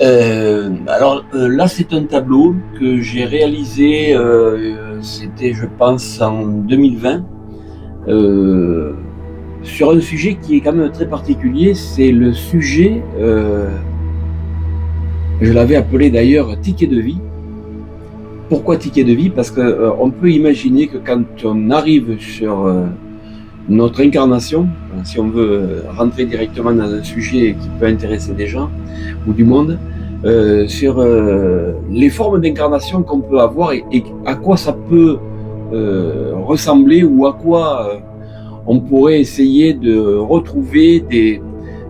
Là, c'est un tableau que j'ai réalisé, c'était, je pense, en 2020, sur un sujet qui est quand même très particulier. C'est le sujet, je l'avais appelé d'ailleurs ticket de vie. Pourquoi ticket de vie? Parce que on peut imaginer que quand on arrive sur notre incarnation, si on veut rentrer directement dans un sujet qui peut intéresser des gens ou du monde, sur les formes d'incarnation qu'on peut avoir et à quoi ça peut ressembler, ou à quoi on pourrait essayer de retrouver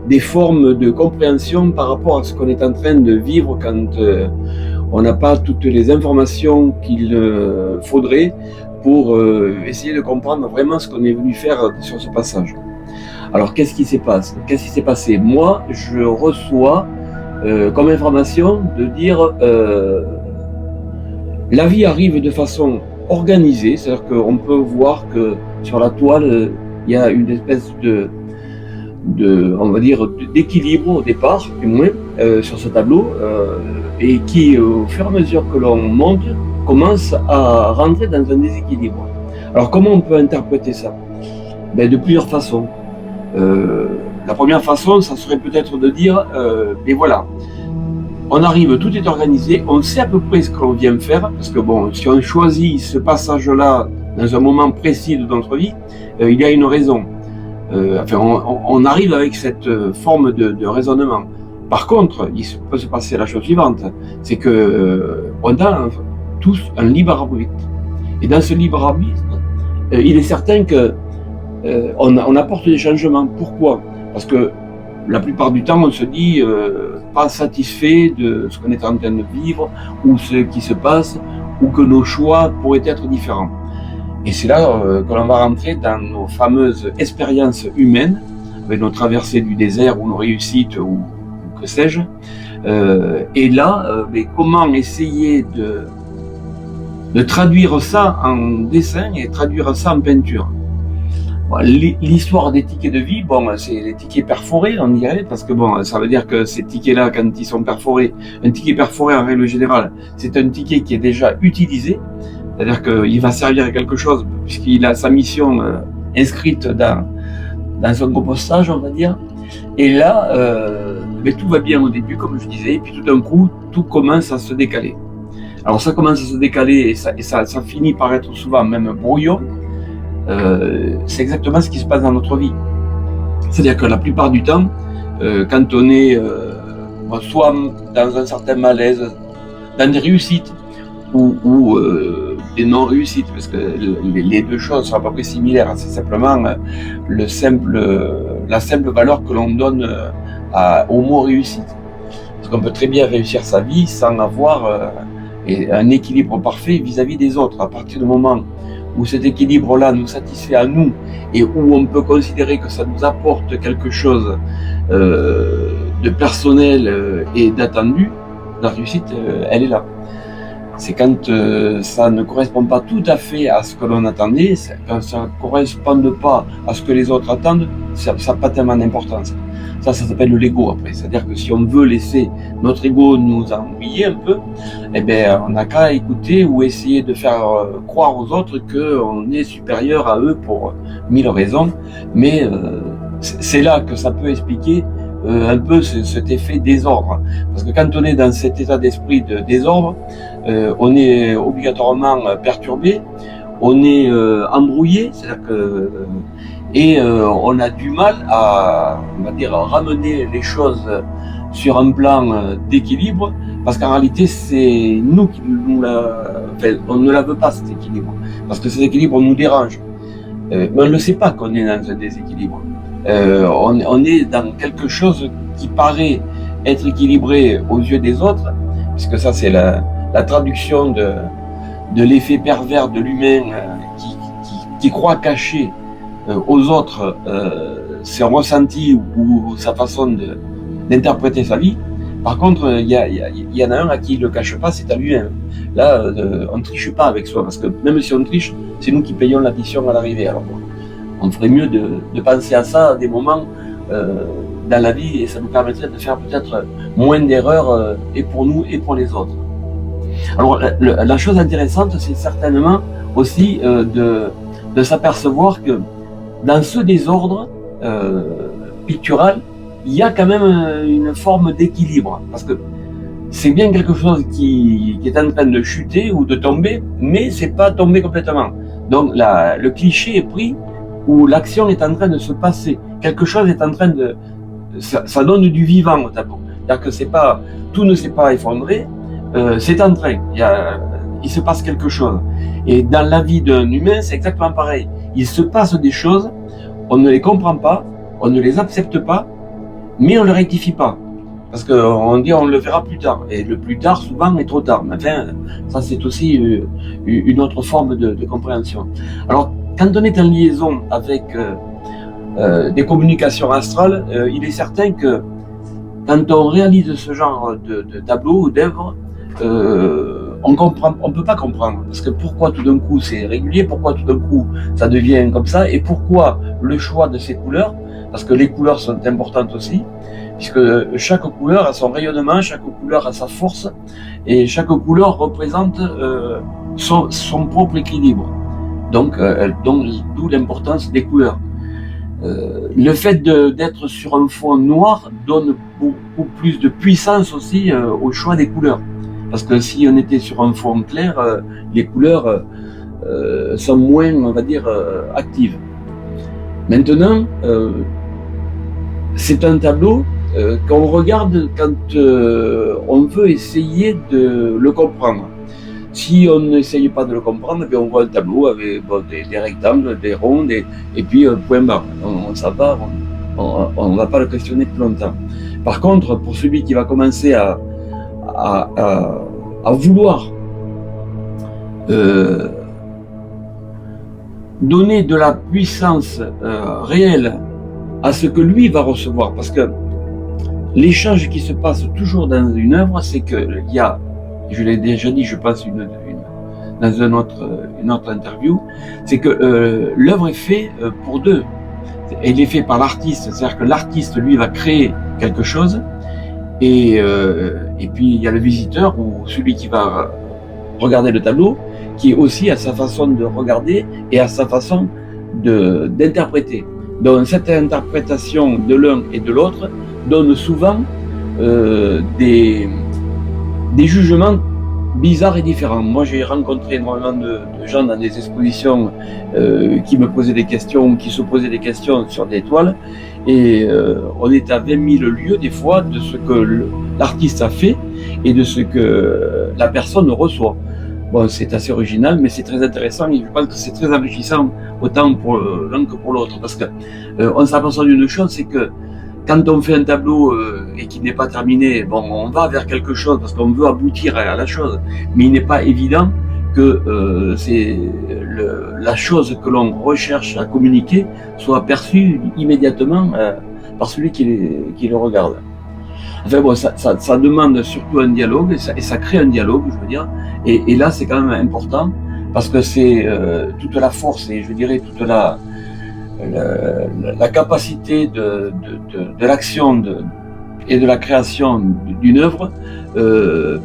des formes de compréhension par rapport à ce qu'on est en train de vivre quand on n'a pas toutes les informations qu'il faudrait pour essayer de comprendre vraiment ce qu'on est venu faire sur ce passage. Alors qu'est-ce qui s'est passé? Moi, je reçois comme information de dire la vie arrive de façon organisée, c'est-à-dire qu'on peut voir que sur la toile, il y a une espèce on va dire, d'équilibre au départ, du moins, sur ce tableau, et qui, au fur et à mesure que l'on monte, commence à rentrer dans un déséquilibre. Alors comment on peut interpréter ça? De plusieurs façons. La première façon, ça serait peut-être de dire, mais voilà, on arrive, tout est organisé, on sait à peu près ce que l'on vient faire, parce que bon, si on choisit ce passage-là dans un moment précis de notre vie, il y a une raison. On arrive avec cette forme de raisonnement. Par contre, il peut se passer la chose suivante, c'est que on a tous un libre arbitre. Et dans ce libre arbitre, il est certain que on apporte des changements. Pourquoi? Parce que la plupart du temps, on se dit pas satisfait de ce qu'on est en train de vivre, ou ce qui se passe, ou que nos choix pourraient être différents. Et c'est là que l'on va rentrer dans nos fameuses expériences humaines, avec nos traversées du désert ou nos réussites ou que sais-je. Et là, comment essayer de traduire ça en dessin et traduire ça en peinture? Bon, l'histoire des tickets de vie, c'est les tickets perforés, on dirait, parce que ça veut dire que ces tickets-là, quand ils sont perforés, un ticket perforé en règle générale, c'est un ticket qui est déjà utilisé. C'est-à-dire qu'il va servir à quelque chose, puisqu'il a sa mission inscrite dans son compostage, on va dire. Et là, tout va bien au début, comme je disais, et puis tout d'un coup, tout commence à se décaler. Alors ça commence à se décaler, et ça finit par être souvent même brouillon. C'est exactement ce qui se passe dans notre vie. C'est-à-dire que la plupart du temps, quand on est soit dans un certain malaise, dans des réussites, ou des non-réussites, parce que les deux choses sont à peu près similaires. C'est simplement la simple valeur que l'on donne au mot réussite. Parce qu'on peut très bien réussir sa vie sans avoir un équilibre parfait vis-à-vis des autres. À partir du moment où cet équilibre-là nous satisfait à nous, et où on peut considérer que ça nous apporte quelque chose de personnel et d'attendu, la réussite, elle est là. C'est quand ça ne correspond pas tout à fait à ce que l'on attendait, quand ça ne correspond pas à ce que les autres attendent, ça n'a pas tellement d'importance. Ça s'appelle l'ego après. C'est-à-dire que si on veut laisser notre ego nous ennuyer un peu, on n'a qu'à écouter ou essayer de faire croire aux autres qu'on est supérieur à eux pour 1000 raisons. Mais c'est là que ça peut expliquer un peu cet effet désordre. Parce que quand on est dans cet état d'esprit de désordre, on est obligatoirement perturbé, on est embrouillé, c'est-à-dire que on a du mal à, on va dire, à ramener les choses sur un plan d'équilibre, parce qu'en réalité c'est nous qui on ne la veut pas, cet équilibre, parce que cet équilibre nous dérange. Mais on ne le sait pas qu'on est dans un déséquilibre. On est dans quelque chose qui paraît être équilibré aux yeux des autres, puisque ça c'est la traduction de l'effet pervers de l'humain qui croit cacher aux autres ses ressentis ou sa façon d'interpréter sa vie. Par contre, il y en a un à qui il ne le cache pas, c'est à lui-même. Là, on ne triche pas avec soi, parce que même si on triche, c'est nous qui payons l'addition à l'arrivée. Alors on ferait mieux de penser à ça à des moments dans la vie et ça nous permettrait de faire peut-être moins d'erreurs et pour nous et pour les autres. Alors la chose intéressante, c'est certainement aussi de s'apercevoir que dans ce désordre pictural, il y a quand même une forme d'équilibre, parce que c'est bien quelque chose qui est en train de chuter ou de tomber, mais c'est pas tombé complètement. Donc le cliché est pris où l'action est en train de se passer, quelque chose est en train de... Ça donne du vivant au tableau. C'est-à-dire que tout ne s'est pas effondré, c'est en train, il se passe quelque chose. Et dans la vie d'un humain, c'est exactement pareil. Il se passe des choses, on ne les comprend pas, on ne les accepte pas, mais on ne le rectifie pas. Parce qu'on dit on le verra plus tard. Et le plus tard, souvent, est trop tard. Mais enfin, ça c'est aussi une autre forme de compréhension. Alors, quand on est en liaison avec des communications astrales, il est certain que quand on réalise ce genre de tableau ou d'œuvre, on peut pas comprendre. Parce que pourquoi tout d'un coup c'est régulier, pourquoi tout d'un coup ça devient comme ça, et pourquoi le choix de ces couleurs, parce que les couleurs sont importantes aussi, puisque chaque couleur a son rayonnement, chaque couleur a sa force, et chaque couleur représente son propre équilibre. Donc d'où l'importance des couleurs. Le fait d'être sur un fond noir donne beaucoup plus de puissance aussi au choix des couleurs. Parce que si on était sur un fond clair, les couleurs sont moins, on va dire, actives. Maintenant, c'est un tableau qu'on regarde quand on veut essayer de le comprendre. Si on n'essaye pas de le comprendre, on voit un tableau avec des rectangles, des ronds, et puis point barre. Ça va, on ne va pas le questionner plus longtemps. Par contre, pour celui qui va commencer à vouloir donner de la puissance réelle à ce que lui va recevoir, parce que l'échange qui se passe toujours dans une œuvre, c'est qu'il y a, je l'ai déjà dit, je pense, dans une autre interview, c'est que l'œuvre est faite pour deux. Elle est faite par l'artiste, c'est-à-dire que l'artiste, lui, va créer quelque chose, et puis il y a le visiteur, ou celui qui va regarder le tableau, qui aussi a sa façon de regarder et a sa façon d'interpréter. Donc cette interprétation de l'un et de l'autre donne souvent des jugements bizarres et différents. Moi, j'ai rencontré énormément de gens dans des expositions qui me posaient des questions, qui se posaient des questions sur des toiles, et on est à 20 000 lieues des fois de ce que l'artiste a fait et de ce que la personne reçoit. Bon, c'est assez original, mais c'est très intéressant, et je pense que c'est très enrichissant autant pour l'un que pour l'autre, parce que on s'aperçoit d'une chose, c'est que quand on fait un tableau et qu'il n'est pas terminé, bon, on va vers quelque chose parce qu'on veut aboutir à la chose, mais il n'est pas évident que c'est la chose que l'on recherche à communiquer soit perçue immédiatement par celui qui le regarde. Enfin bon, ça demande surtout un dialogue, et ça crée un dialogue, je veux dire, et là c'est quand même important, parce que c'est toute la force, et je dirais toute la capacité de l'action et de la création d'une œuvre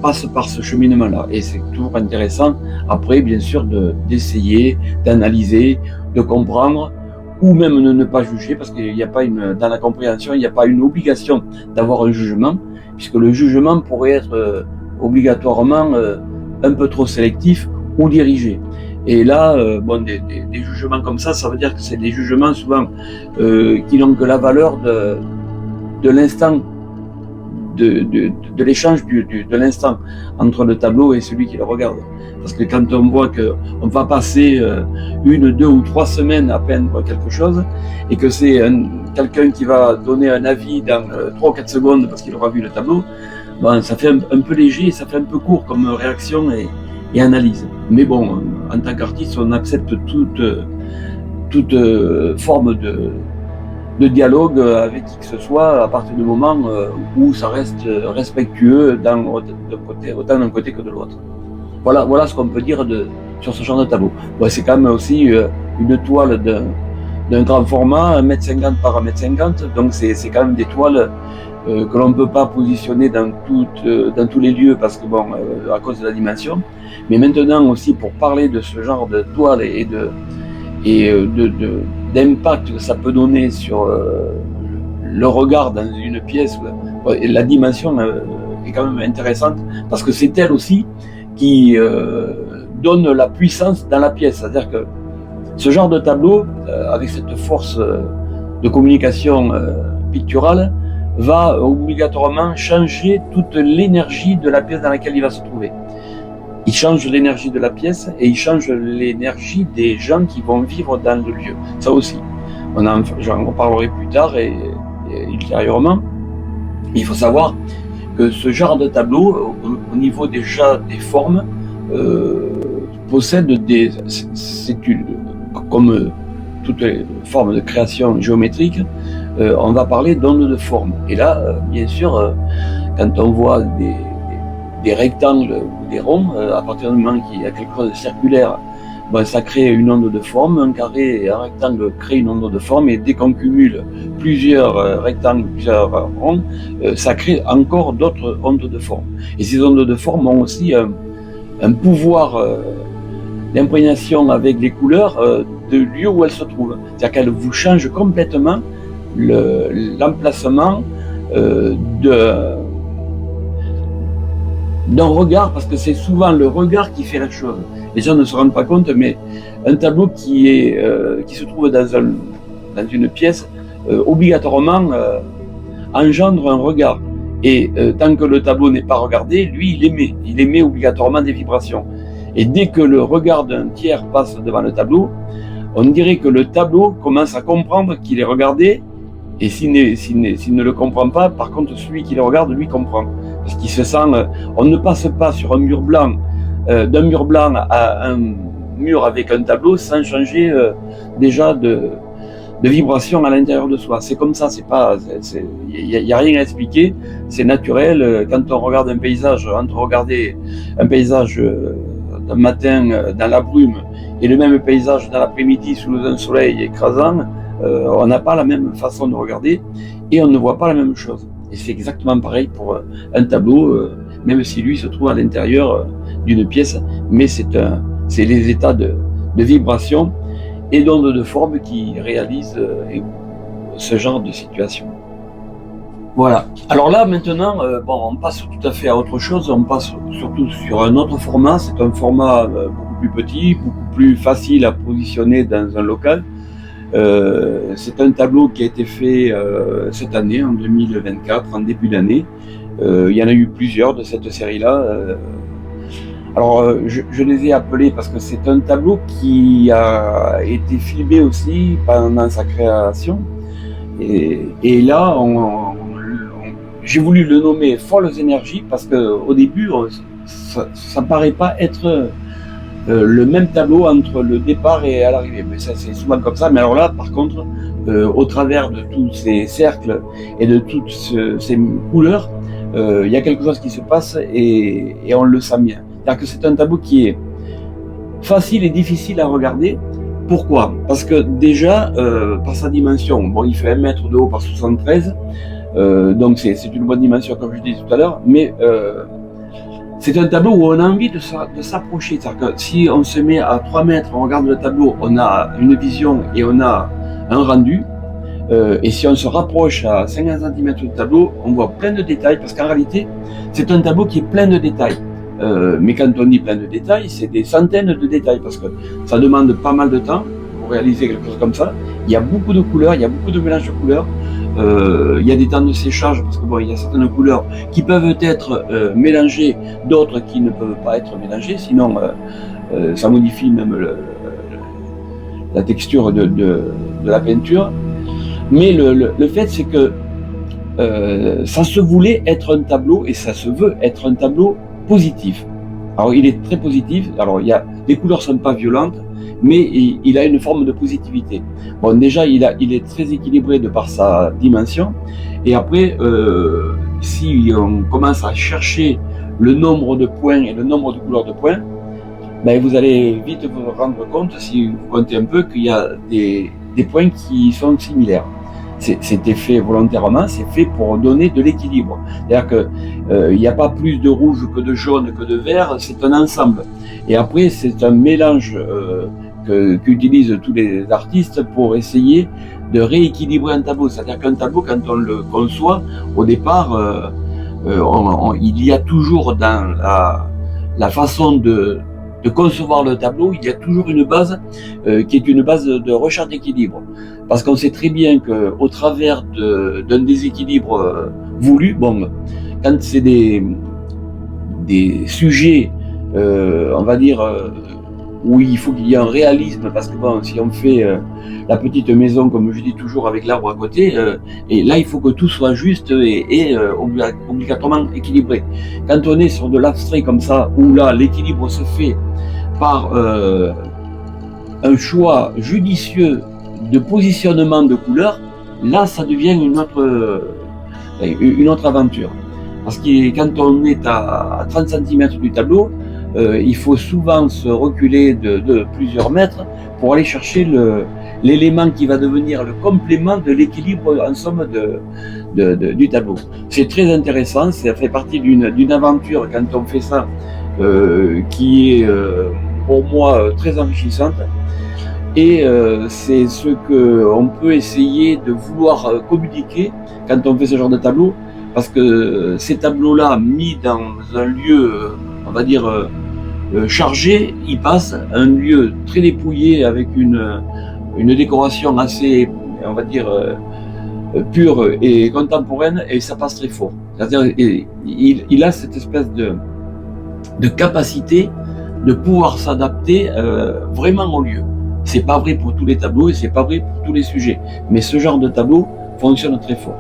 passe par ce cheminement-là. Et c'est toujours intéressant, après, bien sûr, d'essayer, d'analyser, de comprendre, ou même de ne pas juger, parce qu'il n'y a pas dans la compréhension, il n'y a pas une obligation d'avoir un jugement, puisque le jugement pourrait être obligatoirement un peu trop sélectif ou dirigé. Et là, bon, des jugements comme ça veut dire que c'est des jugements souvent qui n'ont que la valeur de l'instant, de l'échange de l'instant entre le tableau et celui qui le regarde. Parce que quand on voit qu'on va passer 1, 2 ou 3 semaines à peindre quelque chose, et que c'est quelqu'un qui va donner un avis dans 3 ou 4 secondes parce qu'il aura vu le tableau, ben, ça fait un peu léger, ça fait un peu court comme réaction et analyse. Mais bon, en tant qu'artiste, on accepte toute forme de dialogue avec qui que ce soit, à partir du moment où ça reste respectueux autant d'un côté que de l'autre. Voilà ce qu'on peut dire sur ce genre de tableau. Bon, c'est quand même aussi une toile d'un grand format, 1,50 m par 1,50 m, donc c'est quand même des toiles que l'on ne peut pas positionner dans tous les lieux parce que bon, à cause de la dimension. Mais maintenant aussi, pour parler de ce genre de toile et d'impact que ça peut donner sur le regard dans une pièce, la dimension est quand même intéressante parce que c'est elle aussi qui donne la puissance dans la pièce. C'est-à-dire que ce genre de tableau, avec cette force de communication picturale, va obligatoirement changer toute l'énergie de la pièce dans laquelle il va se trouver. Il change l'énergie de la pièce et il change l'énergie des gens qui vont vivre dans le lieu. Ça aussi, j'en reparlerai plus tard et ultérieurement. Il faut savoir que ce genre de tableau, au niveau déjà des formes, possède comme toutes les formes de création géométrique, on va parler d'ondes de forme. Et là, bien sûr, quand on voit des rectangles ou des ronds, à partir du moment qu'il y a quelque chose de circulaire, ben, ça crée une onde de forme. Un carré et un rectangle créent une onde de forme, et dès qu'on cumule plusieurs rectangles, plusieurs ronds, ça crée encore d'autres ondes de forme. Et ces ondes de forme ont aussi un pouvoir d'imprégnation avec les couleurs de lieu où elles se trouvent. C'est-à-dire qu'elles vous changent complètement l'emplacement d'un regard, parce que c'est souvent le regard qui fait la chose. Les gens ne se rendent pas compte, mais un tableau qui se trouve dans une pièce, obligatoirement engendre un regard. Et tant que le tableau n'est pas regardé, lui, il émet obligatoirement des vibrations. Et dès que le regard d'un tiers passe devant le tableau, on dirait que le tableau commence à comprendre qu'il est regardé, et s'il ne le comprend pas, par contre, celui qui le regarde, lui, comprend. Parce qu'il se sent... on ne passe pas sur un mur blanc, d'un mur blanc à un mur avec un tableau, sans changer déjà de vibration à l'intérieur de soi. C'est comme ça, il n'y a rien à expliquer, c'est naturel. Quand on regarde un paysage, entre regarder un paysage d'un matin dans la brume et le même paysage dans l'après-midi sous un soleil écrasant, on n'a pas la même façon de regarder et on ne voit pas la même chose. Et c'est exactement pareil pour un tableau, même si lui se trouve à l'intérieur d'une pièce, mais c'est les états de vibration et d'ondes de forme qui réalisent ce genre de situation. Voilà. Alors là, maintenant, on passe tout à fait à autre chose. On passe surtout sur un autre format. C'est un format beaucoup plus petit, beaucoup plus facile à positionner dans un local. C'est un tableau qui a été fait cette année, en 2024, en début d'année. Il y en a eu plusieurs de cette série-là. Alors, je les ai appelés parce que c'est un tableau qui a été filmé aussi pendant sa création. Et là, j'ai voulu le nommer Folles Énergies parce qu'au début, ça paraît pas être le même tableau entre le départ et à l'arrivée. Mais ça, c'est souvent comme ça. Mais alors là, par contre, au travers de tous ces cercles et de toutes ces couleurs, il y a quelque chose qui se passe et on le sent bien. C'est-à-dire que c'est un tableau qui est facile et difficile à regarder. Pourquoi? Parce que déjà, par sa dimension, bon, il fait 1 mètre de haut par 73, donc c'est une bonne dimension comme je disais tout à l'heure, mais c'est un tableau où on a envie de s'approcher. C'est-à-dire que si on se met à 3 mètres, on regarde le tableau, on a une vision et on a un rendu. Et si on se rapproche à 50 cm du tableau, on voit plein de détails, parce qu'en réalité, c'est un tableau qui est plein de détails. Mais quand on dit plein de détails, c'est des centaines de détails, parce que ça demande pas mal de temps pour réaliser quelque chose comme ça. Il y a beaucoup de couleurs, il y a beaucoup de mélanges de couleurs. Il y a des temps de séchage, parce que bon, il y a certaines couleurs qui peuvent être mélangées, d'autres qui ne peuvent pas être mélangées, sinon ça modifie même la texture de la peinture. Mais le fait, c'est que ça se voulait être un tableau, et ça se veut être un tableau positif. Alors il est très positif. Alors les couleurs sont pas violentes, mais il a une forme de positivité. Bon, déjà il est très équilibré de par sa dimension. Et après, si on commence à chercher le nombre de points et le nombre de couleurs de points, ben vous allez vite vous rendre compte, si vous comptez un peu, qu'il y a des points qui sont similaires. C'était fait volontairement, c'est fait pour donner de l'équilibre. C'est-à-dire qu'il n'y a pas plus de rouge que de jaune que de vert, c'est un ensemble. Et après, c'est un mélange qu'utilisent tous les artistes pour essayer de rééquilibrer un tableau. C'est-à-dire qu'un tableau, quand on le conçoit, au départ, il y a toujours dans la façon de concevoir le tableau, il y a toujours une base qui est une base de recherche d'équilibre. Parce qu'on sait très bien qu'au travers d'un déséquilibre voulu, bon, quand c'est des sujets, on va dire, où il faut qu'il y ait un réalisme, parce que bon, si on fait la petite maison, comme je dis toujours, avec l'arbre à côté, et là, il faut que tout soit juste et obligatoirement équilibré. Quand on est sur de l'abstrait comme ça, où là, l'équilibre se fait par un choix judicieux de positionnement de couleurs, là, ça devient une autre aventure. Parce que quand on est à 30 cm du tableau, il faut souvent se reculer de plusieurs mètres pour aller chercher l'élément qui va devenir le complément de l'équilibre en somme du tableau. C'est très intéressant, ça fait partie d'une aventure quand on fait ça qui est pour moi très enrichissante. Et c'est ce qu'on peut essayer de vouloir communiquer quand on fait ce genre de tableau, parce que ces tableaux-là, mis dans un lieu, on va dire, chargé, ils passent un lieu très dépouillé avec une décoration assez, on va dire, pure et contemporaine, et ça passe très fort. C'est-à-dire, il a cette espèce de capacité de pouvoir s'adapter vraiment au lieu. C'est pas vrai pour tous les tableaux et c'est pas vrai pour tous les sujets. Mais ce genre de tableau fonctionne très fort.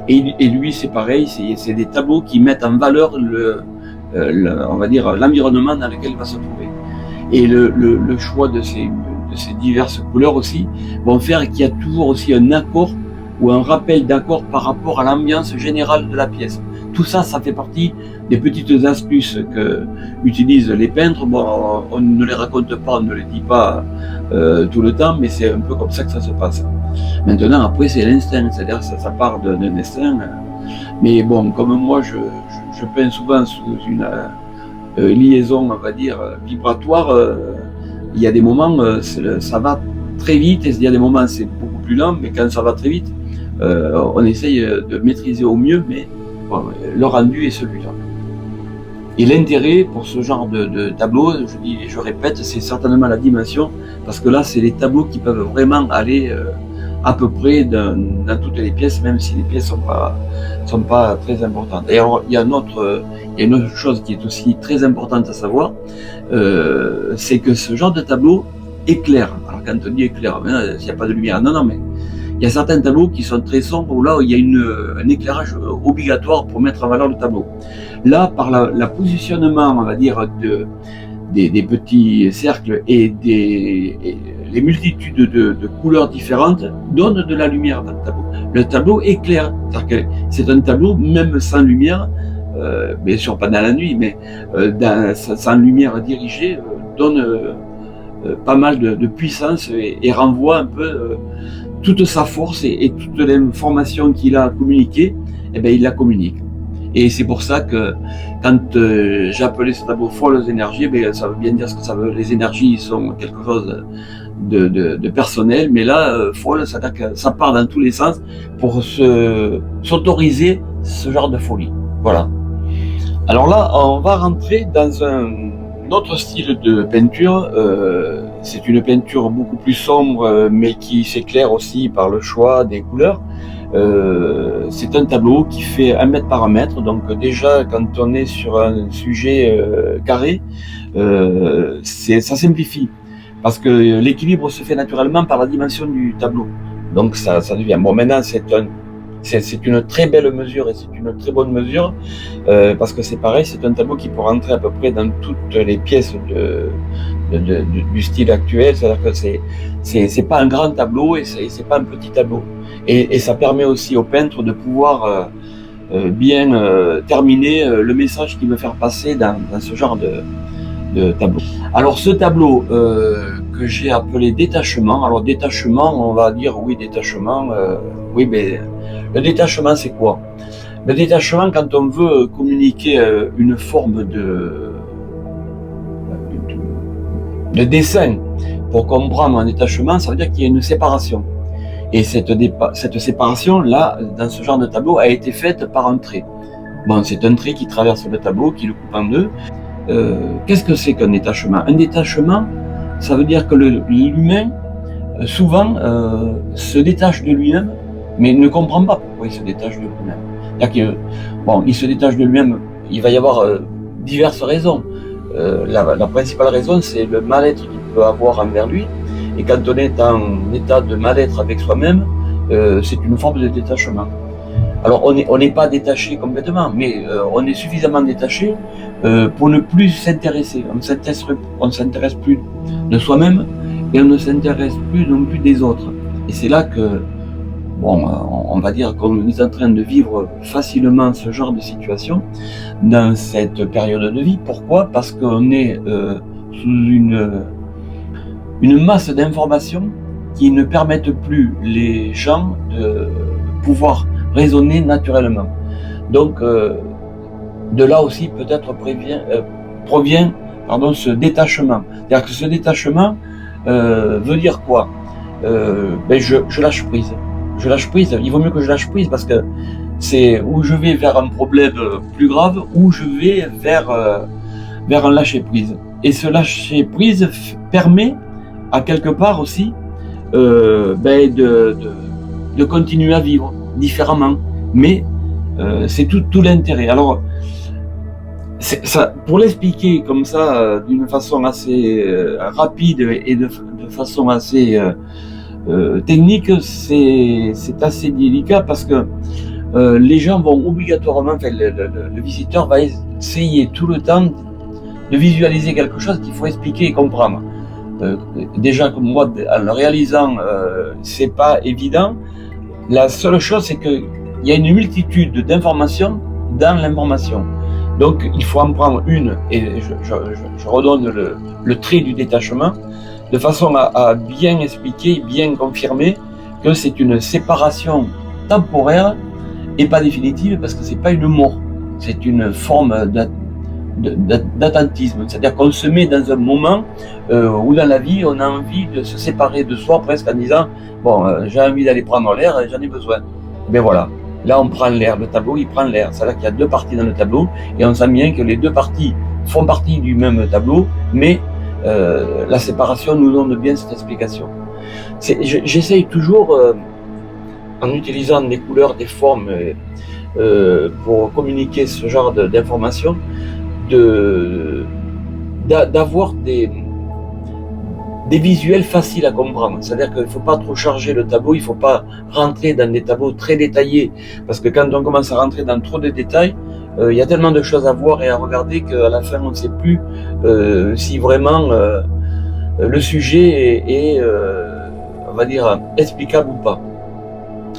Et lui, c'est pareil, c'est des tableaux qui mettent en valeur on va dire, l'environnement dans lequel il va se trouver. Et le choix de ces diverses couleurs aussi vont faire qu'il y a toujours aussi un accord ou un rappel d'accord par rapport à l'ambiance générale de la pièce. Tout ça, ça fait partie des petites astuces que utilisent les peintres. Bon, on ne les raconte pas, on ne les dit pas tout le temps, mais c'est un peu comme ça que ça se passe. Maintenant, après, c'est l'instinct, c'est-à-dire ça part d'un instinct. Mais bon, comme moi, je peins souvent sous une liaison, on va dire, vibratoire. Il y a des moments, ça va très vite, et il y a des moments, c'est beaucoup plus lent, mais quand ça va très vite, on essaye de maîtriser au mieux, mais bon, le rendu est celui-là. Et l'intérêt pour ce genre de tableau, je dis et je répète, c'est certainement la dimension, parce que là, c'est les tableaux qui peuvent vraiment aller à peu près dans toutes les pièces, même si les pièces sont pas très importantes. D'ailleurs, il y a une autre chose qui est aussi très importante à savoir, c'est que ce genre de tableau éclaire. Alors quand on dit éclaire, il n'y a pas de lumière, non, mais il y a certains tableaux qui sont très sombres où là il y a un éclairage obligatoire pour mettre en valeur le tableau. Là, par la positionnement, on va dire, des petits cercles et les multitudes de couleurs différentes donnent de la lumière dans le tableau. Le tableau est clair, c'est-à-dire que c'est un tableau même sans lumière, bien sûr pas dans la nuit, mais sans lumière dirigée, donne pas mal de puissance et renvoie un peu toute sa force et toute l'information qu'il a à communiquer, eh bien, il la communique. Et c'est pour ça que quand j'ai appelé ce tableau folles énergies, ben, ça veut bien dire ce que ça veut. Les énergies sont quelque chose de personnel, mais là, folle, ça part dans tous les sens pour s'autoriser ce genre de folie. Voilà. Alors là, on va rentrer dans un autre style de peinture. C'est une peinture beaucoup plus sombre, mais qui s'éclaire aussi par le choix des couleurs. C'est un tableau qui fait 1 mètre par 1 mètre, donc déjà quand on est sur un sujet carré, ça simplifie, parce que l'équilibre se fait naturellement par la dimension du tableau, donc ça devient, bon maintenant c'est une très belle mesure et c'est une très bonne mesure, parce que c'est pareil, c'est un tableau qui peut rentrer à peu près dans toutes les pièces du style actuel, c'est-à-dire que c'est pas un grand tableau et c'est pas un petit tableau. Et ça permet aussi au peintre de pouvoir bien terminer le message qu'il veut faire passer dans ce genre de tableau. Alors ce tableau que que j'ai appelé détachement. Alors détachement, on va dire oui, détachement, oui, mais le détachement c'est quoi? Le détachement, quand on veut communiquer une forme de dessin pour comprendre un détachement, ça veut dire qu'il y a une séparation. Et cette séparation-là, dans ce genre de tableau, a été faite par un trait. Bon, c'est un trait qui traverse le tableau, qui le coupe en deux. Qu'est-ce que c'est qu'un détachement? Un détachement, ça veut dire que l'humain, souvent, se détache de lui-même, mais ne comprend pas pourquoi il se détache de lui-même. C'est-à-dire que, bon, il se détache de lui-même, il va y avoir diverses raisons. La principale raison, c'est le mal-être qu'il peut avoir envers lui. Et quand on est en état de mal-être avec soi-même, c'est une forme de détachement. Alors on n'est pas détaché complètement, mais on est suffisamment détaché pour ne plus s'intéresser. On ne s'intéresse plus de soi-même et on ne s'intéresse plus non plus des autres. Et c'est là que, bon, on va dire qu'on est en train de vivre facilement ce genre de situation dans cette période de vie. Pourquoi? Parce qu'on est sous une masse d'informations qui ne permettent plus les gens de pouvoir raisonner naturellement. Donc, de là aussi peut-être provient ce détachement. C'est-à-dire que ce détachement veut dire quoi? Je lâche prise. Je lâche prise. Il vaut mieux que je lâche prise parce que c'est où je vais vers un problème plus grave, ou je vais vers un lâcher prise. Et ce lâcher prise permet à quelque part aussi de continuer à vivre différemment, mais c'est tout l'intérêt. Alors ça, pour l'expliquer comme ça d'une façon assez rapide et de façon assez technique, c'est assez délicat parce que les gens vont obligatoirement, le visiteur va essayer tout le temps de visualiser quelque chose qu'il faut expliquer et comprendre. Déjà comme moi, en le réalisant, c'est pas évident. La seule chose, c'est qu'il y a une multitude d'informations dans l'information. Donc, il faut en prendre une, et je redonne le trait du détachement, de façon à bien expliquer, bien confirmer que c'est une séparation temporaire et pas définitive, parce que c'est pas une mort, c'est une forme d'attentisme. C'est-à-dire qu'on se met dans un moment où dans la vie, on a envie de se séparer de soi presque en disant « Bon, j'ai envie d'aller prendre l'air et j'en ai besoin. » Ben voilà, là on prend l'air, le tableau il prend l'air. C'est-à-dire qu'il y a deux parties dans le tableau et on sent bien que les deux parties font partie du même tableau, mais la séparation nous donne bien cette explication. J'essaye toujours, en utilisant des couleurs, des formes, pour communiquer ce genre d'informations, d'avoir des visuels faciles à comprendre. C'est-à-dire qu'il ne faut pas trop charger le tableau, il ne faut pas rentrer dans des tableaux très détaillés, parce que quand on commence à rentrer dans trop de détails, il y a tellement de choses à voir et à regarder qu'à la fin on ne sait plus si vraiment le sujet est on va dire, explicable ou pas.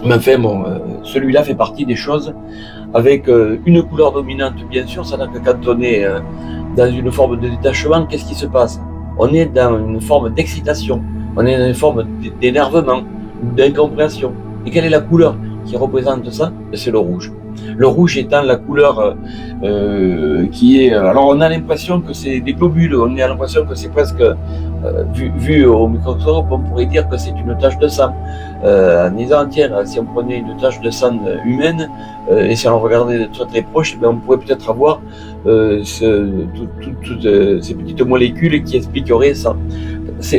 Mais enfin bon, celui-là fait partie des choses avec une couleur dominante, bien sûr. C'est-à-dire que quand on est dans une forme de détachement, qu'est-ce qui se passe? On est dans une forme d'excitation, on est dans une forme d'énervement, d'incompréhension. Et quelle est la couleur qui représente ça? C'est le rouge. Le rouge étant la couleur qui est... Alors on a l'impression que c'est des globules, on a l'impression que c'est presque... vu au microscope, on pourrait dire que c'est une tache de sang. En disant, tiens, si on prenait une tache de sang humaine et si on regardait de très très proche, on pourrait peut-être avoir toutes ces petites molécules qui expliqueraient ça.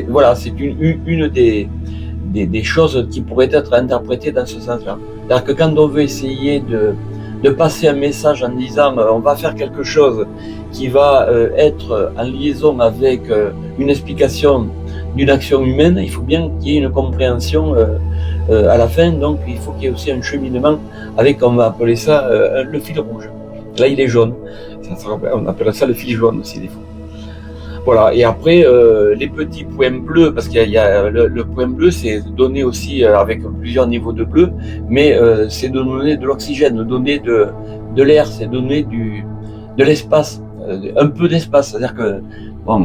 Voilà, c'est une des choses qui pourraient être interprétées dans ce sens-là. C'est-à-dire que quand on veut essayer de passer un message en disant on va faire quelque chose qui va être en liaison avec une explication d'une action humaine, il faut bien qu'il y ait une compréhension à la fin, donc il faut qu'il y ait aussi un cheminement avec, on va appeler ça le fil rouge. Là il est jaune, on appelle ça le fil jaune aussi des fois. Voilà, et après les petits points bleus, parce qu'il y a le point bleu, c'est donné aussi avec plusieurs niveaux de bleu, mais c'est donner de l'oxygène, donner de l'air, c'est donner de l'espace un peu d'espace. C'est-à-dire que bon,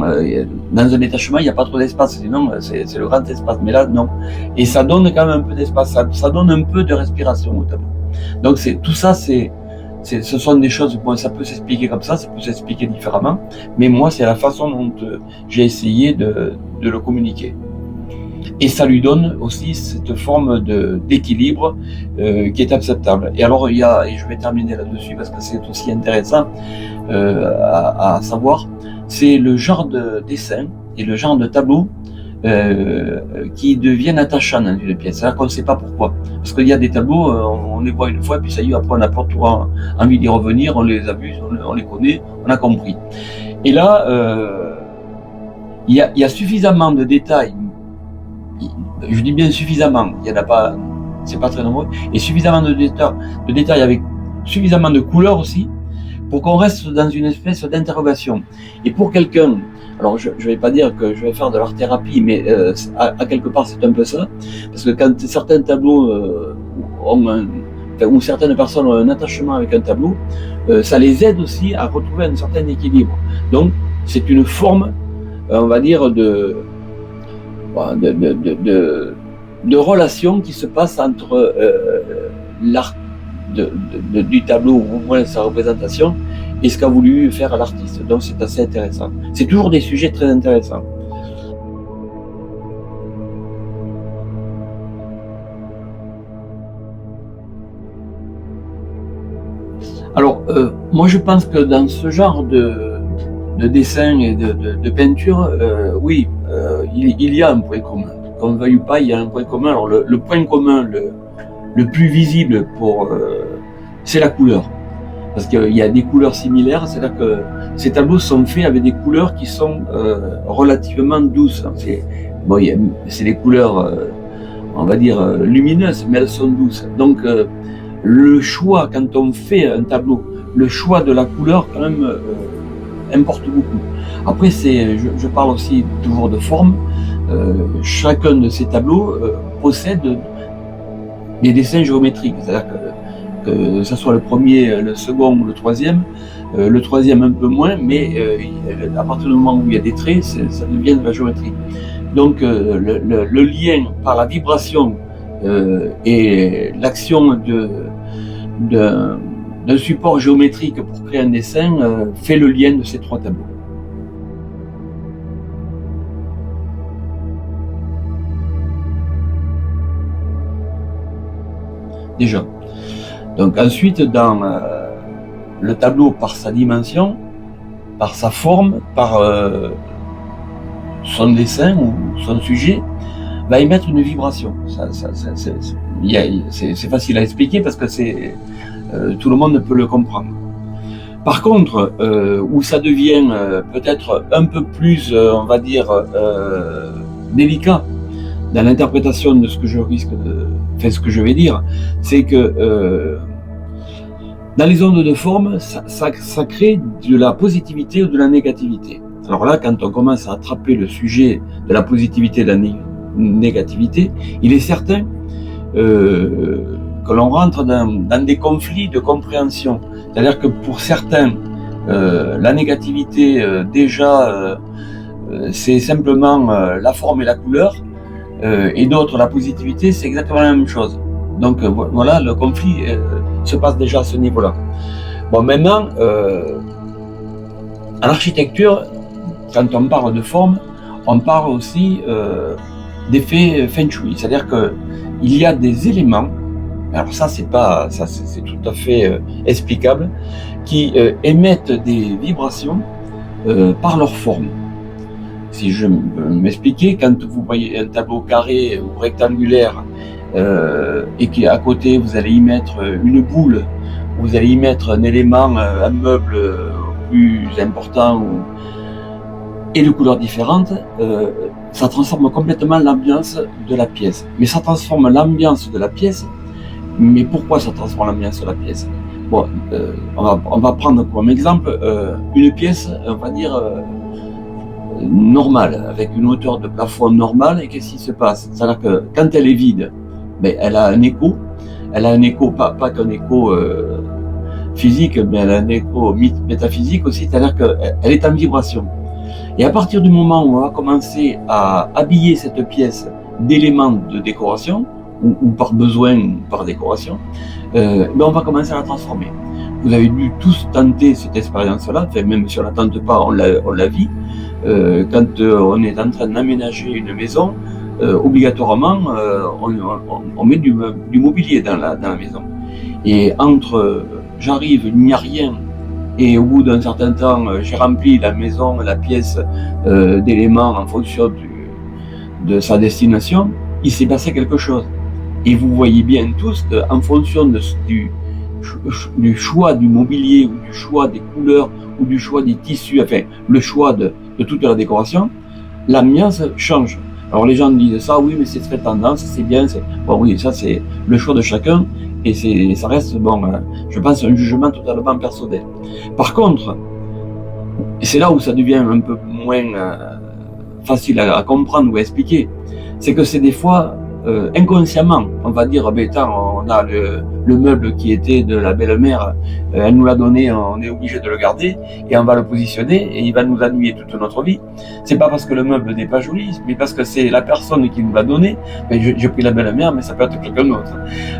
dans un détachement, il n'y a pas trop d'espace, sinon c'est le grand espace. Mais là, non. Et ça donne quand même un peu d'espace, ça donne un peu de respiration au tableau. Donc tout ça, ce sont des choses, bon, ça peut s'expliquer comme ça peut s'expliquer différemment, mais moi, c'est la façon dont j'ai essayé de le communiquer. Et ça lui donne aussi cette forme d'équilibre qui est acceptable. Et alors, et je vais terminer là-dessus parce que c'est aussi intéressant à savoir, c'est le genre de dessin et le genre de tableau qui deviennent attachants dans une pièce. C'est-à-dire qu'on ne sait pas pourquoi. Parce qu'il y a des tableaux, on les voit une fois, puis ça y est, après on n'a pas toujours envie d'y revenir, on les a vus, on les connaît, on a compris. Et là, il y a suffisamment de détails, je dis bien suffisamment, il y en a pas, c'est pas très nombreux, et suffisamment de détails avec suffisamment de couleurs aussi, pour qu'on reste dans une espèce d'interrogation. Et pour quelqu'un, alors je ne vais pas dire que je vais faire de l'art-thérapie, mais à quelque part c'est un peu ça, parce que quand certains tableaux ou certaines personnes ont un attachement avec un tableau, ça les aide aussi à retrouver un certain équilibre. Donc c'est une forme, on va dire, de relation qui se passe entre l'art du tableau, ou au moins sa représentation, et ce qu'a voulu faire l'artiste. Donc c'est assez intéressant. C'est toujours des sujets très intéressants. Alors, moi je pense que dans ce genre de dessin et de peinture, oui, il y a un point commun. Qu'on ne veuille ou pas, il y a un point commun. Alors le point commun le plus visible c'est la couleur. Parce qu'il y a des couleurs similaires, c'est-à-dire que ces tableaux sont faits avec des couleurs qui sont relativement douces. C'est des couleurs, on va dire, lumineuses, mais elles sont douces. Donc le choix, quand on fait un tableau, le choix de la couleur quand même importe beaucoup. Après, je parle aussi toujours de forme. Chacun de ces tableaux possède des dessins géométriques, c'est-à-dire que ce soit le premier, le second ou le troisième un peu moins, mais à partir du moment où il y a des traits, ça devient de la géométrie. Donc le lien par la vibration et l'action d'un support géométrique pour créer un dessin fait le lien de ces trois tableaux. Déjà. Donc ensuite, dans le tableau, par sa dimension, par sa forme, par son dessin ou son sujet, va émettre une vibration. C'est facile à expliquer parce que tout le monde peut le comprendre. Par contre, où ça devient peut-être un peu plus, on va dire, délicat dans l'interprétation de ce que je ce que je vais dire, c'est que dans les ondes de forme, ça crée de la positivité ou de la négativité. Alors là, quand on commence à attraper le sujet de la positivité et de la négativité, il est certain que l'on rentre dans des conflits de compréhension. C'est-à-dire que pour certains, la négativité, c'est simplement la forme et la couleur, et d'autres, la positivité, c'est exactement la même chose. Donc voilà, le conflit se passe déjà à ce niveau-là. Bon, maintenant, en architecture, quand on parle de forme, on parle aussi d'effet feng shui, c'est-à-dire qu'il y a des éléments, alors ça c'est tout à fait explicable, qui émettent des vibrations par leur forme. Si je m'expliquais, quand vous voyez un tableau carré ou rectangulaire et qu'à côté vous allez y mettre une boule, vous allez y mettre un élément, un meuble plus important et de couleurs différentes, ça transforme complètement l'ambiance de la pièce. Mais ça transforme l'ambiance de la pièce. Mais pourquoi ça transforme l'ambiance de la pièce? Bon, on va prendre comme exemple une pièce, on va dire, normale, avec une hauteur de plafond normale, et qu'est-ce qui se passe? C'est-à-dire que quand elle est vide, elle a un écho, pas qu'un écho physique, mais la déco métaphysique aussi, c'est-à-dire qu'elle est en vibration. Et à partir du moment où on va commencer à habiller cette pièce d'éléments de décoration, ou par besoin, ou par décoration, on va commencer à la transformer. Vous avez dû tous tenter cette expérience-là, enfin, même si on ne la tente pas, on la vit. Quand on est en train d'aménager une maison, obligatoirement, on met du mobilier dans la maison. Et entre j'arrive, il n'y a rien, et au bout d'un certain temps, j'ai rempli la maison, la pièce d'éléments en fonction de sa destination, il s'est passé quelque chose. Et vous voyez bien tous qu'en fonction du choix du mobilier, ou du choix des couleurs, ou du choix des tissus, enfin le choix de toute la décoration, l'ambiance change. Alors les gens disent ça, oui, mais c'est très tendance, c'est bien, bon oui, ça c'est le choix de chacun, et ça reste, bon, je pense, un jugement totalement personnel. Par contre, et c'est là où ça devient un peu moins facile à comprendre ou à expliquer, c'est que c'est des fois inconsciemment, on va dire, on a le meuble qui était de la belle-mère, elle nous l'a donné, on est obligé de le garder, et on va le positionner, et il va nous ennuyer toute notre vie. C'est pas parce que le meuble n'est pas joli, mais parce que c'est la personne qui nous l'a donné. J'ai pris la belle-mère, mais ça peut être quelqu'un d'autre.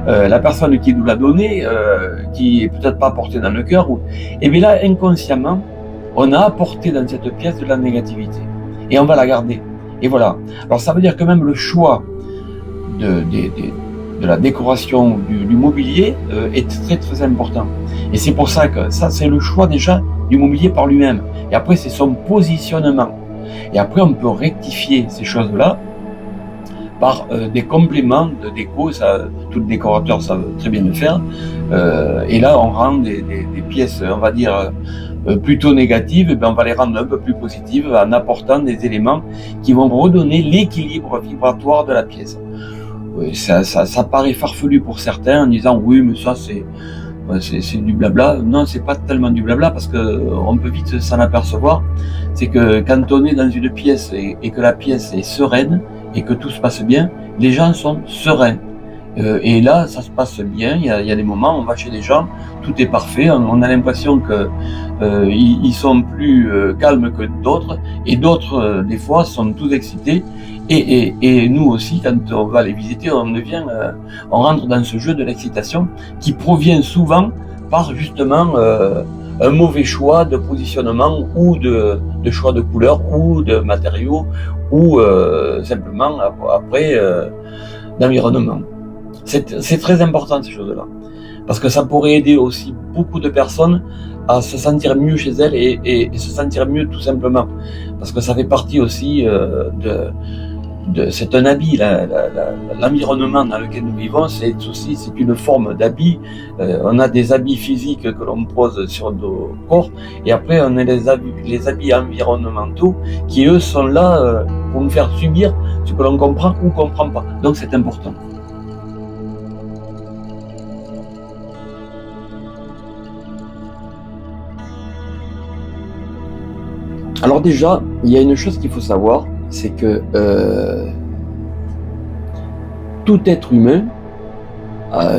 La personne qui nous l'a donné, qui est peut-être pas portée dans le cœur, et bien là, inconsciemment, on a apporté dans cette pièce de la négativité, et on va la garder. Et voilà. Alors ça veut dire que même le choix de la décoration du mobilier est très très important. Et c'est pour ça que ça, c'est le choix déjà du mobilier par lui-même. Et après, c'est son positionnement. Et après, on peut rectifier ces choses-là par des compléments de déco. Ça, tout décorateur savent très bien le faire. Et là, on rend des pièces, on va dire, plutôt négatives, on va les rendre un peu plus positives en apportant des éléments qui vont redonner l'équilibre vibratoire de la pièce. Ça paraît farfelu pour certains en disant oui, mais ça c'est du blabla. Non, c'est pas tellement du blabla, parce que on peut vite s'en apercevoir. C'est que quand on est dans une pièce et que la pièce est sereine et que tout se passe bien, les gens sont sereins. Et là, ça se passe bien. Il y a des moments, on va chez des gens, tout est parfait. On a l'impression que ils sont plus calmes que d'autres, et d'autres, des fois, sont tous excités. Et nous aussi, quand on va les visiter, on rentre dans ce jeu de l'excitation qui provient souvent par justement un mauvais choix de positionnement, ou de choix de couleur, ou de matériaux, ou simplement après d'environnement. C'est très important, ces choses-là, parce que ça pourrait aider aussi beaucoup de personnes à se sentir mieux chez elles, et se sentir mieux tout simplement, parce que ça fait partie aussi c'est un habit, l'environnement dans lequel nous vivons, c'est une forme d'habit. On a des habits physiques que l'on pose sur nos corps, et après on a les habits environnementaux qui, eux, sont là pour nous faire subir ce que l'on comprend ou comprend pas. Donc c'est important. Alors déjà, il y a une chose qu'il faut savoir, c'est que tout être humain a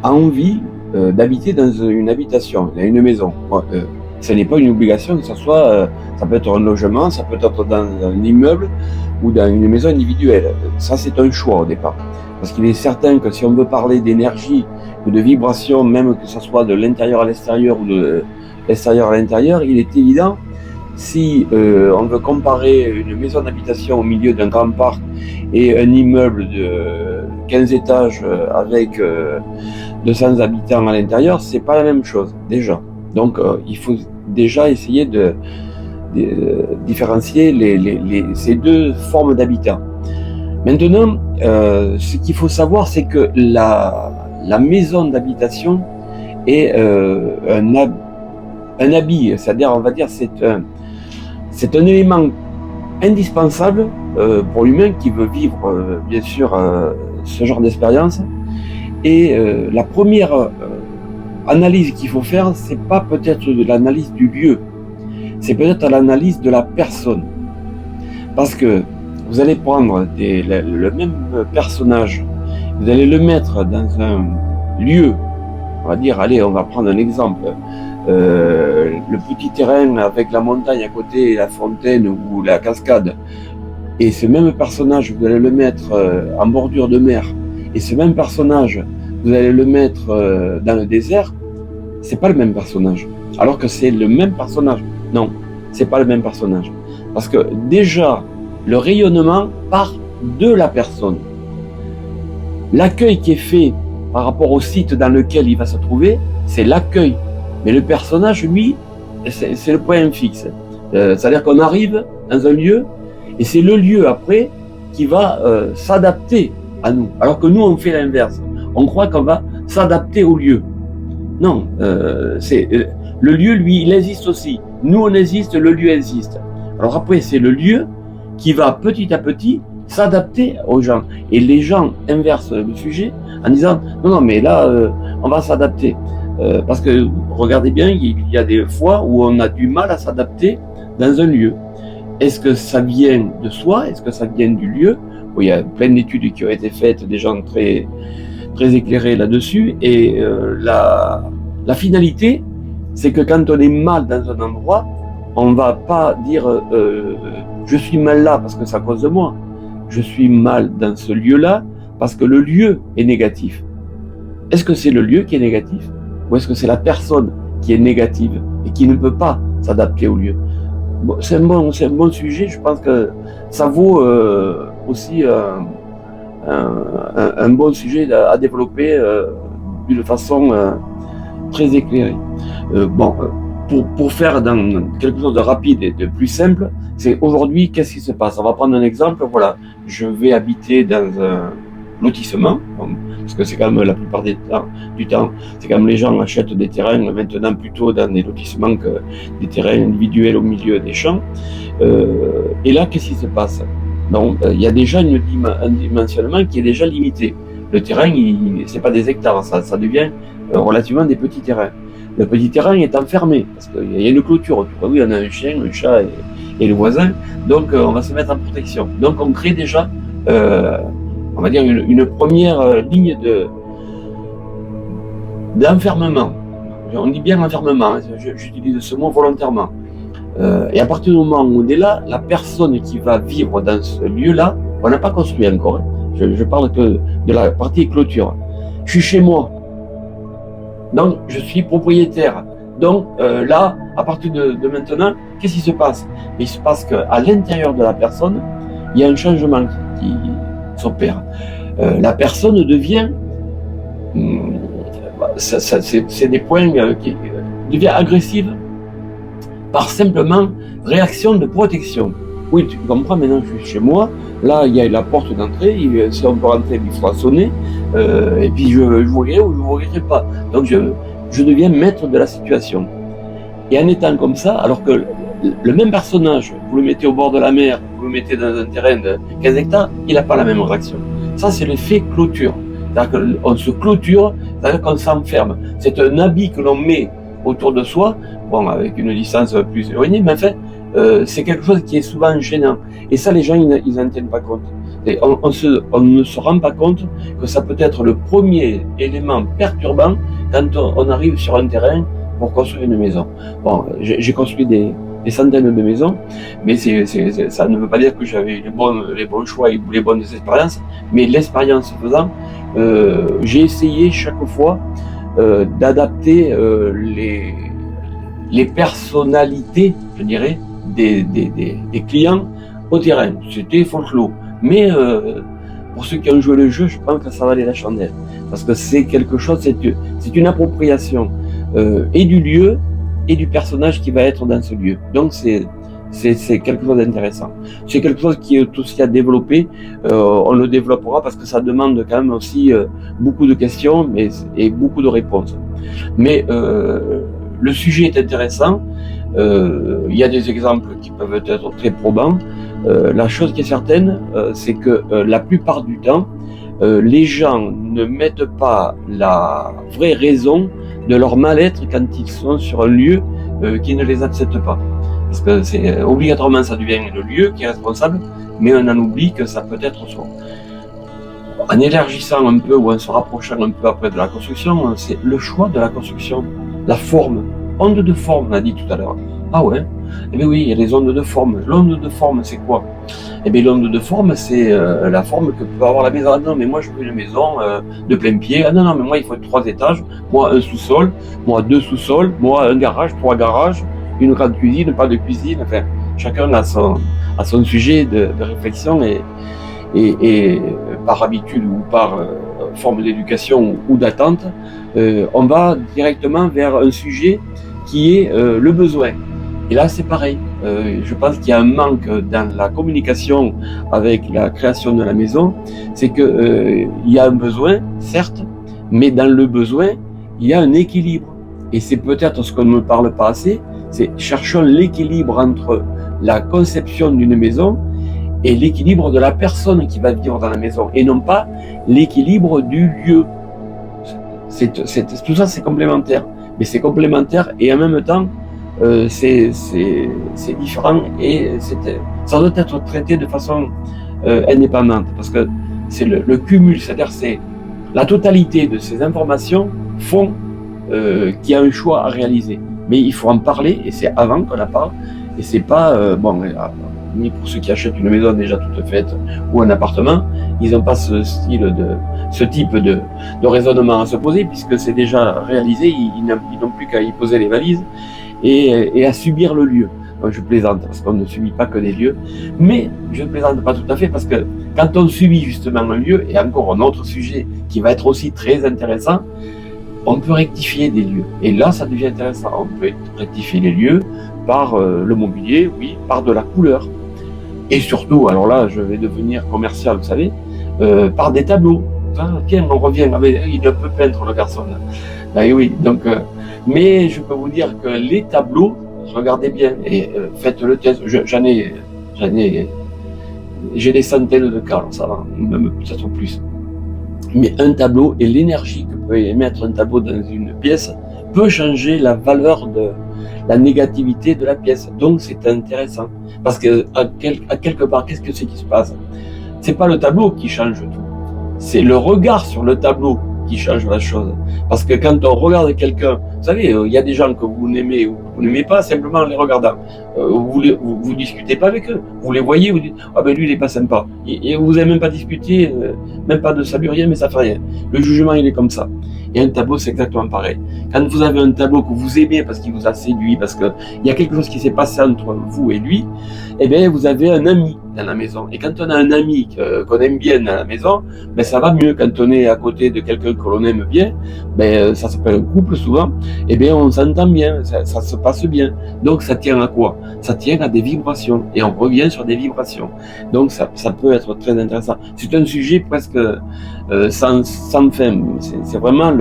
envie d'habiter dans une habitation, dans une maison. Ce n'est pas une obligation que ça soit, ça peut être un logement, ça peut être dans un immeuble ou dans une maison individuelle. Ça, c'est un choix au départ. Parce qu'il est certain que si on veut parler d'énergie ou de vibration, même que ce soit de l'intérieur à l'extérieur ou de l'extérieur à l'intérieur, il est évident, si on veut comparer une maison d'habitation au milieu d'un grand parc et un immeuble de 15 étages avec 200 habitants à l'intérieur, c'est pas la même chose, déjà. Donc il faut déjà essayer de différencier ces deux formes d'habitat. Maintenant, ce qu'il faut savoir, c'est que la maison d'habitation est un habit, c'est-à-dire, on va dire, c'est un élément indispensable pour l'humain qui veut vivre, bien sûr, ce genre d'expérience. Et la première analyse qu'il faut faire, c'est pas peut-être de l'analyse du lieu, c'est peut-être l'analyse de la personne. Parce que vous allez prendre le même personnage, vous allez le mettre dans un lieu va dire, allez, on va prendre un exemple, le petit terrain avec la montagne à côté, la fontaine ou la cascade, et ce même personnage, vous allez le mettre en bordure de mer, et ce même personnage, vous allez le mettre dans le désert, c'est pas le même personnage. Alors que c'est le même personnage. Non, c'est pas le même personnage. Parce que déjà, le rayonnement part de la personne. L'accueil qui est fait par rapport au site dans lequel il va se trouver, c'est l'accueil. Mais le personnage, lui, c'est le point fixe. C'est-à-dire qu'on arrive dans un lieu, et c'est le lieu après qui va s'adapter à nous. Alors que nous, on fait l'inverse. On croit qu'on va s'adapter au lieu. Non, le lieu, lui, il existe aussi. Nous, on existe, le lieu existe. Alors après, c'est le lieu qui va petit à petit s'adapter aux gens. Et les gens inversent le sujet en disant « Non, mais là, on va s'adapter. » Parce que, regardez bien, il y a des fois où on a du mal à s'adapter dans un lieu. Est-ce que ça vient de soi? Est-ce que ça vient du lieu? Bon, il y a plein d'études qui ont été faites, des gens très éclairés là-dessus. Et la finalité, c'est que quand on est mal dans un endroit, on ne va pas dire je suis mal là parce que c'est à cause de moi. Je suis mal dans ce lieu-là parce que le lieu est négatif. Est-ce que c'est le lieu qui est négatif? Ou est-ce que c'est la personne qui est négative et qui ne peut pas s'adapter au lieu? Bon, c'est un bon sujet, je pense que ça vaut aussi un bon sujet à développer d'une façon très éclairée. Pour faire dans quelque chose de rapide et de plus simple, c'est aujourd'hui, qu'est-ce qui se passe? On va prendre un exemple, voilà, je vais habiter dans un lotissement, parce que c'est quand même la plupart du temps, c'est quand même les gens achètent des terrains maintenant plutôt dans des lotissements que des terrains individuels au milieu des champs. Et là, qu'est-ce qui se passe? Donc, il y a déjà un dimensionnement qui est déjà limité. Le terrain, c'est pas des hectares, ça devient relativement des petits terrains. Le petit terrain est enfermé, parce qu'il y a une clôture. Oui, on a un chien, un chat et le voisin, donc on va se mettre en protection. Donc on crée déjà, on va dire, une première ligne d'enfermement. On dit bien enfermement, j'utilise ce mot volontairement. Et à partir du moment où on est là, la personne qui va vivre dans ce lieu-là, on n'a pas construit encore. Je parle que de la partie clôture. Je suis chez moi. Donc, je suis propriétaire. Donc, là, à partir de maintenant, qu'est-ce qui se passe? Il se passe qu'à l'intérieur de la personne, il y a un changement qui s'opère. La personne devient, c'est des points qui devient agressive par simplement réaction de protection. Oui, tu comprends, maintenant je suis chez moi, là il y a la porte d'entrée, si on peut rentrer, il faudra sonner, et puis je vous verrai ou je ne vous verrai pas. Donc je deviens maître de la situation. Et en étant comme ça, alors que le même personnage, vous le mettez au bord de la mer, vous le mettez dans un terrain de 15 hectares, il n'a pas la même réaction. Ça, c'est l'effet clôture. C'est-à-dire qu'on se clôture, c'est-à-dire qu'on s'enferme. C'est un habit que l'on met autour de soi, bon, avec une distance plus éloignée, mais enfin, c'est quelque chose qui est souvent gênant. Et ça, les gens, ils n'en tiennent pas compte. Et on ne se rend pas compte que ça peut être le premier élément perturbant quand on arrive sur un terrain pour construire une maison. Bon, j'ai construit des centaines de maisons, mais ça ne veut pas dire que j'avais les bons choix et les bonnes expériences, mais l'expérience faisant, j'ai essayé chaque fois d'adapter les personnalités, je dirais, des clients au terrain. C'était folklore. Mais pour ceux qui ont joué le jeu, je pense que ça valait la chandelle. Parce que c'est quelque chose, c'est une appropriation et du lieu et du personnage qui va être dans ce lieu. Donc c'est quelque chose d'intéressant. C'est quelque chose qui est aussi à développer. On le développera parce que ça demande quand même aussi beaucoup de questions et beaucoup de réponses. Mais le sujet est intéressant. Il y a des exemples qui peuvent être très probants. La chose qui est certaine, c'est que la plupart du temps, les gens ne mettent pas la vraie raison de leur mal-être quand ils sont sur un lieu qui ne les accepte pas. Parce que c'est obligatoirement ça devient le lieu qui est responsable, mais on en oublie que ça peut être soi. en élargissant un peu ou en se rapprochant un peu après de la construction, c'est le choix de la construction, la forme, onde de forme, on a dit tout à l'heure. Ah ouais, eh bien oui, il y a les ondes de forme. L'onde de forme, c'est quoi? Eh bien l'onde de forme, c'est la forme que peut avoir la maison. Ah non, mais moi je veux une maison de plein pied. Ah non, non, mais moi il faut 3 étages, moi un sous-sol, moi 2 sous-sols, moi un garage, 3 garages, une grande cuisine, pas de cuisine. Enfin, chacun a son sujet de réflexion et par habitude ou par forme d'éducation ou d'attente, on va directement vers un sujet qui est le besoin. Et là, c'est pareil. Je pense qu'il y a un manque dans la communication avec la création de la maison. C'est que il y a un besoin, certes, mais dans le besoin, il y a un équilibre. Et c'est peut-être ce qu'on ne parle pas assez, c'est cherchons l'équilibre entre la conception d'une maison et l'équilibre de la personne qui va vivre dans la maison, et non pas l'équilibre du lieu. Tout ça, c'est complémentaire. Mais c'est complémentaire et en même temps, c'est différent et ça doit être traité de façon indépendante, parce que c'est le cumul, c'est-à-dire c'est la totalité de ces informations font qu'il y a un choix à réaliser. Mais il faut en parler, et c'est avant qu'on en parle, et c'est pas ni pour ceux qui achètent une maison déjà toute faite ou un appartement, ils n'ont pas ce type de raisonnement à se poser, puisque c'est déjà réalisé, ils n'ont plus qu'à y poser les valises et à subir le lieu. Donc je plaisante, parce qu'on ne subit pas que des lieux, mais je ne plaisante pas tout à fait, parce que quand on subit justement un lieu, et encore un autre sujet qui va être aussi très intéressant, on peut rectifier des lieux. Et là, ça devient intéressant. On peut rectifier les lieux par le mobilier, oui, par de la couleur. Et surtout, alors là, je vais devenir commercial, vous savez, par des tableaux. Ah, tiens, on revient, il est un peu peintre, le garçon. Ah, oui, donc, mais je peux vous dire que les tableaux, regardez bien et faites le test. J'ai des centaines de cas, alors ça va, même peut-être plus. Mais un tableau et l'énergie que peut émettre un tableau dans une pièce peut changer la valeur de la négativité de la pièce. Donc c'est intéressant. Parce que à quelque part, qu'est-ce que c'est qui se passe? C'est pas le tableau qui change tout. C'est le regard sur le tableau qui change la chose. Parce que quand on regarde quelqu'un, vous savez, il y a des gens que vous n'aimez ou que vous n'aimez pas simplement en les regardant. Vous discutez pas avec eux. Vous les voyez, vous dites, ah ben lui il est pas sympa. Et vous n'avez même pas discuté, même pas de salut, rien, mais ça fait rien. Le jugement il est comme ça. Et un tableau c'est exactement pareil. Quand vous avez un tableau que vous aimez parce qu'il vous a séduit, parce qu'il y a quelque chose qui s'est passé entre vous et lui, eh bien vous avez un ami dans la maison. Et quand on a un ami qu'on aime bien dans la maison, ben ça va mieux. Quand on est à côté de quelqu'un que l'on aime bien, ben ça s'appelle un couple souvent, eh bien on s'entend bien, ça se passe bien. Donc ça tient à quoi? Ça tient à des vibrations, et on revient sur des vibrations. Donc ça peut être très intéressant. C'est un sujet presque sans fin. C'est vraiment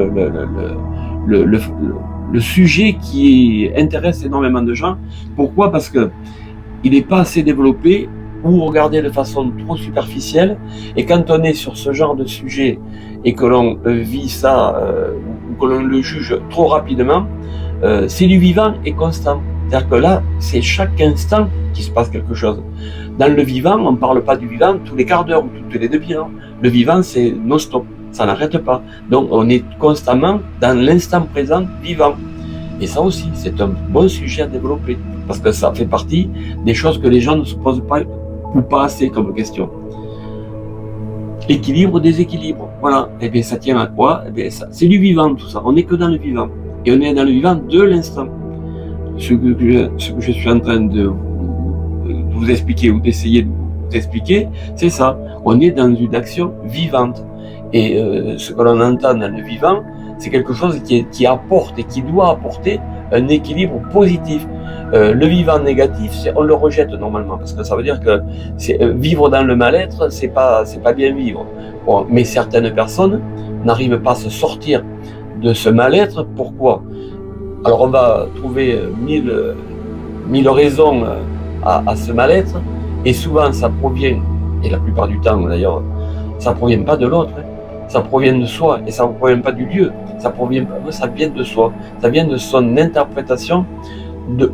le sujet qui intéresse énormément de gens. Pourquoi? Parce que il n'est pas assez développé, ou regardé de façon trop superficielle, et quand on est sur ce genre de sujet et que l'on vit ça ou que l'on le juge trop rapidement, c'est du vivant et constant. C'est-à-dire que là, c'est chaque instant qu'il se passe quelque chose. Dans le vivant, on ne parle pas du vivant tous les quarts d'heure ou toutes les demi-heures. Le vivant, c'est non-stop, ça n'arrête pas. Donc on est constamment dans l'instant présent vivant. Et ça aussi, c'est un bon sujet à développer, parce que ça fait partie des choses que les gens ne se posent pas ou pas assez comme question. Équilibre, déséquilibre, voilà. Et bien ça tient à quoi? Et bien c'est du vivant tout ça. On n'est que dans le vivant, et on est dans le vivant de l'instant. Ce que je suis en train de vous expliquer ou d'essayer de vous expliquer, c'est ça. On est dans une action vivante, et ce que l'on entend dans le vivant, c'est quelque chose qui apporte et qui doit apporter un équilibre positif. Le vivant négatif, on le rejette normalement, parce que ça veut dire que vivre dans le mal-être, c'est pas bien vivre. Bon, mais certaines personnes n'arrivent pas à se sortir de ce mal-être. Pourquoi? Alors on va trouver mille raisons à ce mal-être, et souvent ça provient, et la plupart du temps d'ailleurs, ça provient pas de l'autre, hein. Ça provient de soi, et ça ne provient pas du lieu, ça vient de soi, ça vient de son interprétation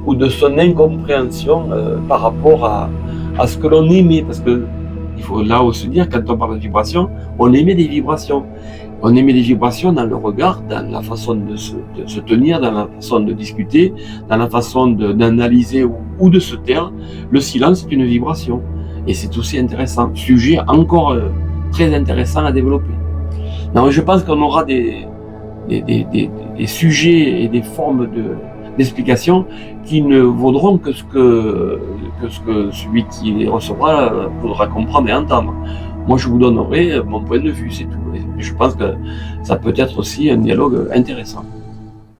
ou de son incompréhension par rapport à ce que l'on aimait, parce que Il faut là aussi se dire, quand on parle de vibration, on émet des vibrations. On émet des vibrations dans le regard, dans la façon de se tenir, dans la façon de discuter, dans la façon d'analyser ou de se taire. Le silence est une vibration. Et c'est aussi intéressant. Sujet encore très intéressant à développer. Donc je pense qu'on aura des sujets et des formes d'explication qui ne vaudront que ce que celui qui les recevra voudra comprendre et entendre. Moi, je vous donnerai mon point de vue, c'est tout. Et je pense que ça peut être aussi un dialogue intéressant.